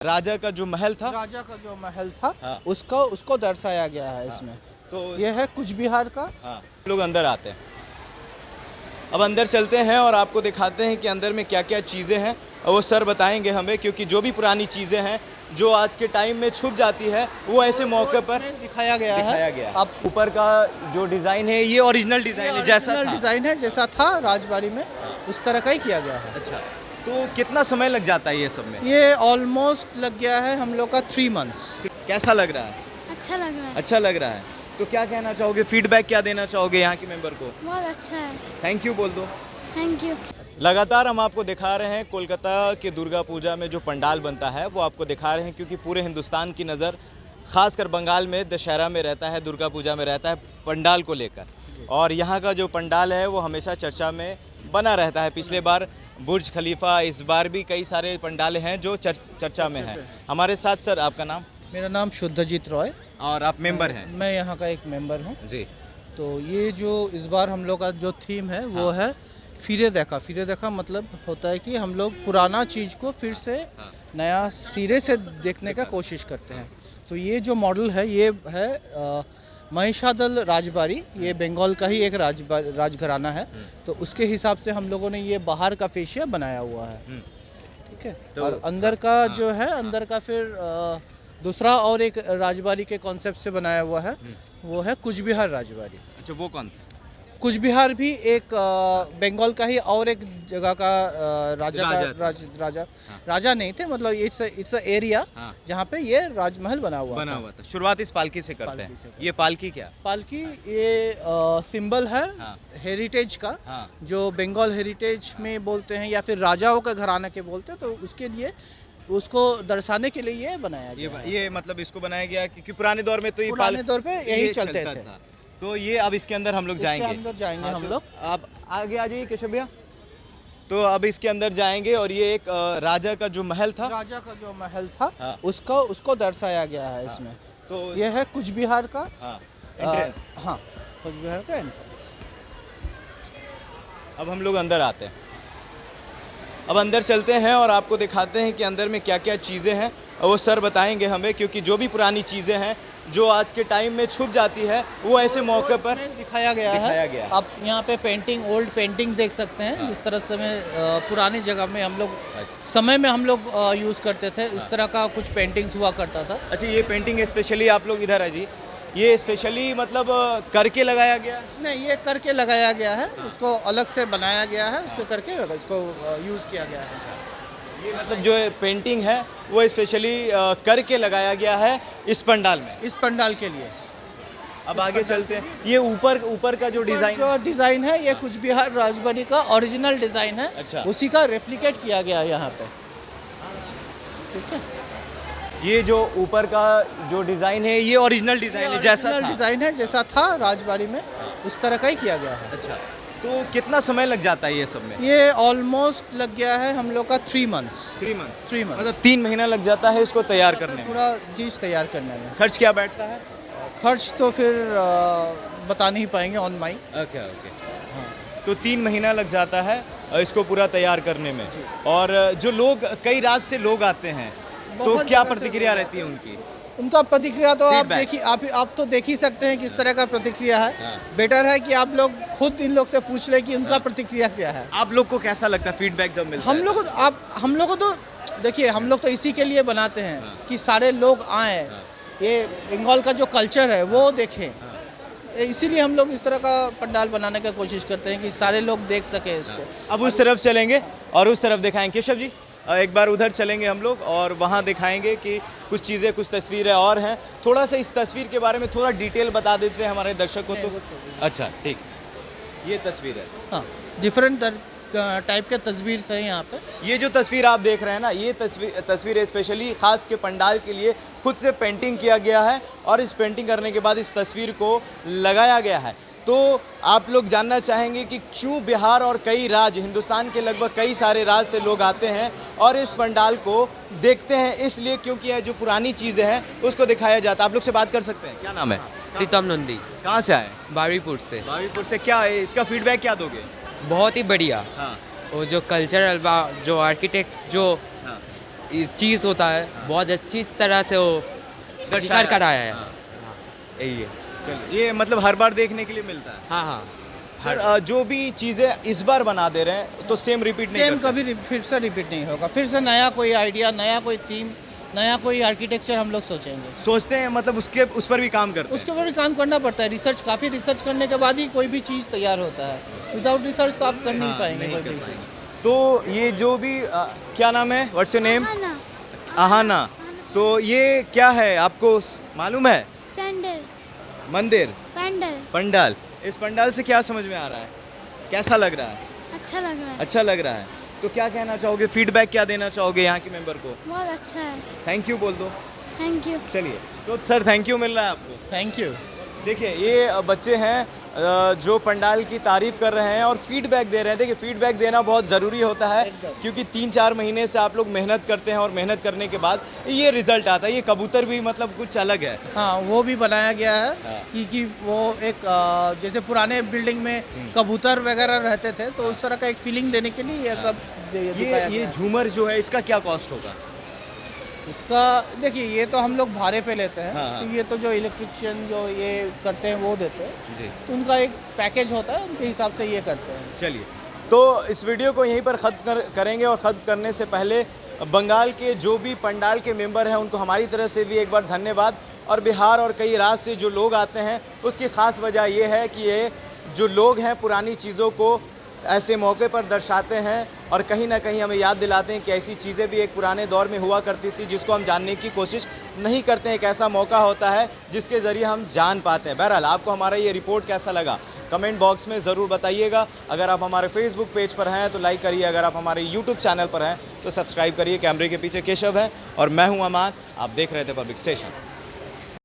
राजा का जो महल था, राजा का जो महल था हाँ। उसको दर्शाया गया है इसमें। तो ये है कुच बिहार का। हाँ, लोग अंदर आते हैं। अब अंदर चलते हैं और आपको दिखाते हैं कि अंदर में क्या क्या चीज़ें हैं और वो सर बताएंगे हमें, क्योंकि जो भी पुरानी चीज़ें हैं जो आज के टाइम में छुप जाती है वो ऐसे मौके पर इसमें दिखाया गया है। अब ऊपर का जो डिज़ाइन है ये ओरिजिनल डिज़ाइन है, जैसा था। डिजाइन है जैसा था राजबाड़ी में, उस तरह का ही किया गया है। अच्छा, तो कितना समय लग जाता है ये सब में? ये ऑलमोस्ट लग गया है हम लोग का 3 मंथ्स। कैसा लग रहा है? अच्छा लग रहा है। अच्छा लग रहा है। तो क्या कहना चाहोगे, फीडबैक क्या देना चाहोगे यहाँ के मेंबर को? बहुत अच्छा है। थैंक यू बोल दो। Thank you. लगातार हम आपको दिखा रहे हैं कोलकाता के दुर्गा पूजा में जो पंडाल बनता है वो आपको दिखा रहे हैं, क्योंकि पूरे हिंदुस्तान की नज़र खासकर बंगाल में दशहरा में रहता है, दुर्गा पूजा में रहता है पंडाल को लेकर। और यहाँ का जो पंडाल है वो हमेशा चर्चा में बना रहता है। पिछले बार बुर्ज खलीफा, इस बार भी कई सारे पंडाल हैं जो चर्चा में हैं। हमारे साथ सर, आपका नाम? मेरा नाम शुद्धजीत रॉय और आप मेंबर हैं? मैं यहाँ का एक मेंबर हूँ। जी। तो ये जो इस बार हम लोग का जो थीम है वो है फिरे देखा मतलब होता है कि हम लोग पुराना चीज़ को फिर से नया सिरे से देखने का कोशिश करते हैं। तो ये जो मॉडल है ये है महिषादल राजबाड़ी। ये बंगाल का ही एक राजघराना है। तो उसके हिसाब से हम लोगों ने ये बाहर का फेशिया बनाया हुआ है। ठीक है। तो और अंदर का जो है, अंदर का फिर दूसरा और एक राजबाड़ी के कॉन्सेप्ट से बनाया हुआ है, वो है कुच बिहार राजबाड़ी। अच्छा, वो कौन? कुच बिहार भी एक बंगाल का ही और एक जगह का राजा नहीं थे, मतलब इट्स एरिया जहाँ पे ये राजमहल बना हुआ था। शुरुआत इस पालकी से करते हैं। ये पालकी क्या? पालकी ये सिंबल है हेरिटेज का, जो बंगाल हेरिटेज में बोलते हैं या फिर राजाओं का घराना के बोलते हैं। तो उसके लिए, उसको दर्शाने के लिए ये बनाया गया। ये मतलब इसको बनाया गया क्योंकि पुराने दौर में तो ये पुराने दौर पे यही चलते थे। तो ये अब इसके अंदर हम लोग जाएंगे। अंदर जाएंगे हम लोग। आप आगे आ जाइए केशव भैया। तो अब इसके अंदर जाएंगे और ये एक राजा का जो महल था, राजा का जो महल था उसको दर्शाया गया है इसमें। तो ये है कुच बिहार का एंट्रेंस। हाँ, कुच बिहार का एंट्रेंस। अब हम लोग अंदर आते हैं। अब अंदर चलते हैं और आपको दिखाते हैं कि अंदर में क्या क्या चीज़ें हैं और वो सर बताएंगे हमें, क्योंकि जो भी पुरानी चीज़ें हैं जो आज के टाइम में छुप जाती है वो ऐसे मौके पर दिखाया गया है। आप यहाँ पे पेंटिंग, ओल्ड पेंटिंग देख सकते हैं। जिस तरह से पुरानी जगह में हम लोग समय में हम लोग यूज़ करते थे, इस तरह का कुछ पेंटिंग्स हुआ करता था। अच्छा, ये पेंटिंग स्पेशली आप लोग इधर है जी, ये स्पेशली मतलब करके लगाया गया? नहीं, ये करके लगाया गया है, उसको अलग से बनाया गया है, उसको करके इसको यूज़ किया गया है। ये मतलब जो पेंटिंग है वो स्पेशली करके लगाया गया है इस पंडाल में, इस पंडाल के लिए। अब आगे चलते हैं। ये ऊपर का जो डिज़ाइन है ये कुच बिहार राजबाड़ी का ओरिजिनल डिज़ाइन है। अच्छा। उसी का रेप्लिकेट किया गया यहाँ पे। ठीक है। ये जो ऊपर का जो डिज़ाइन है ये ओरिजिनल डिज़ाइन है, जैसा था। डिज़ाइन है जैसा था राजबाड़ी में, उस तरह का ही किया गया है। अच्छा, तो कितना समय लग जाता है ये सब में? ये ऑलमोस्ट लग गया है हम लोग का 3 मंथ्स। 3 मंथ। 3 मंथ मतलब 3 महीना लग जाता है इसको तैयार करने में। पूरा चीज़ तैयार करने में। खर्च क्या बैठता है? खर्च तो फिर बता नहीं पाएंगे ऑन माई। ओके। तो 3 महीना लग जाता है इसको पूरा तैयार करने में। और जो लोग, कई राज्य से लोग आते हैं, तो क्या प्रतिक्रिया रहती है उनकी? उनका प्रतिक्रिया तो आप देखिए, आप तो देख ही सकते हैं किस तरह का प्रतिक्रिया है। बेटर है कि आप लोग खुद इन लोग से पूछ लें कि उनका प्रतिक्रिया क्या है। आप लोग को कैसा लगता है फीडबैक जब मिलता है? हम लोग को तो देखिए, हम लोग तो इसी के लिए बनाते हैं कि सारे लोग आएँ, ये बंगाल का जो कल्चर है वो देखें। इसीलिए हम लोग इस तरह का पंडाल बनाने की कोशिश करते हैं कि सारे लोग देख सकें इसको। अब उस तरफ चलेंगे और उस तरफ दिखाएंगे। केशव जी, एक बार उधर चलेंगे हम लोग और वहाँ दिखाएंगे कि कुछ चीज़ें, कुछ तस्वीरें और हैं। थोड़ा सा इस तस्वीर के बारे में थोड़ा डिटेल बता देते हैं हमारे दर्शकों को तो। अच्छा, ठीक। ये तस्वीर है। हाँ, डिफरेंट टाइप के तस्वीर है यहाँ पे। ये जो तस्वीर आप देख रहे हैं ना, ये तस्वीर स्पेशली खास के पंडाल के लिए खुद से पेंटिंग किया गया है और इस पेंटिंग करने के बाद इस तस्वीर को लगाया गया है। तो आप लोग जानना चाहेंगे कि क्यों बिहार और कई राज्य, हिंदुस्तान के लगभग कई सारे राज्य से लोग आते हैं और इस पंडाल को देखते हैं? इसलिए क्योंकि यह जो पुरानी चीज़ें हैं उसको दिखाया जाता है। आप लोग से बात कर सकते हैं, क्या नाम है? प्रीतम नंदी। कहाँ से आए? बारीपुर से। बावीपुर से। क्या है इसका फीडबैक, क्या दोगे? बहुत ही बढ़िया। हाँ। वो जो कल्चरल, जो आर्किटेक्ट, जो चीज़ होता है बहुत अच्छी तरह से वो दर्शाया कर आया है। यही है। चलिए, ये मतलब हर बार देखने के लिए मिलता है। हाँ हाँ सर, जो भी चीज़ें इस बार बना दे रहे हैं तो सेम रिपीट नहीं सेम करते? कभी फिर से रिपीट नहीं होगा, फिर से नया कोई आइडिया, नया कोई थीम, नया कोई आर्किटेक्चर हम लोग सोचेंगे। सोचते हैं, मतलब उसके उस पर भी काम करते हैं। उसके ऊपर भी काम करना पड़ता है, रिसर्च, काफ़ी रिसर्च करने के बाद ही कोई भी चीज़ तैयार होता है। विदाउट रिसर्च तो आप कर नहीं हाँ, पाएंगे नहीं कोई कर भी पाएंगे। चीज़। तो ये जो भी क्या नाम है, व्हाट्स योर नेम? आना आहाना। तो ये क्या है, आपको मालूम है? पैंडल मंदिर, पैंडल पंडाल। इस पंडाल से क्या समझ में आ रहा है, कैसा लग रहा है? अच्छा लग रहा है, अच्छा लग रहा है। तो क्या कहना चाहोगे, फीडबैक क्या देना चाहोगे यहाँ के मेंबर को? बहुत अच्छा है। थैंक यू बोल दो। Thank you. चलिए, तो सर थैंक यू मिल रहा है आपको। Thank you. देखिए, ये बच्चे हैं जो पंडाल की तारीफ़ कर रहे हैं और फीडबैक दे रहे हैं। देखिए, फीडबैक देना बहुत ज़रूरी होता है, क्योंकि 3-4 महीने से आप लोग मेहनत करते हैं और मेहनत करने के बाद ये रिज़ल्ट आता है। ये कबूतर भी मतलब कुछ अलग है। हाँ, वो भी बनाया गया है हाँ। कि वो एक जैसे पुराने बिल्डिंग में कबूतर वगैरह रहते थे, तो उस तरह का एक फीलिंग देने के लिए ये सब दिखाया ये गया है। झूमर जो है, इसका क्या कॉस्ट होगा? इसका देखिए, ये तो हम लोग भाड़े पे लेते हैं, हाँ, हाँ। तो ये तो जो इलेक्ट्रिशियन जो ये करते हैं वो देते हैं, जी, तो उनका एक पैकेज होता है, उनके हिसाब से ये करते हैं। चलिए, तो इस वीडियो को यहीं पर ख़त्म करेंगे और ख़त्म करने से पहले बंगाल के जो भी पंडाल के मेंबर हैं उनको हमारी तरफ से भी एक बार धन्यवाद। और बिहार और कई राज्य से जो लोग आते हैं उसकी ख़ास वजह ये है कि ये जो लोग हैं पुरानी चीज़ों को ऐसे मौके पर दर्शाते हैं और कहीं ना कहीं हमें याद दिलाते हैं कि ऐसी चीज़ें भी एक पुराने दौर में हुआ करती थी जिसको हम जानने की कोशिश नहीं करते हैं। एक ऐसा मौका होता है जिसके ज़रिए हम जान पाते हैं। बहरहाल, आपको हमारा ये रिपोर्ट कैसा लगा कमेंट बॉक्स में ज़रूर बताइएगा। अगर आप हमारे फेसबुक पेज पर हैं तो लाइक करिए, अगर आप हमारे यूट्यूब चैनल पर हैं तो सब्सक्राइब करिए। कैमरे के पीछे केशव है और मैं हूं अमान, आप देख रहे थे पब्लिक स्टेशन।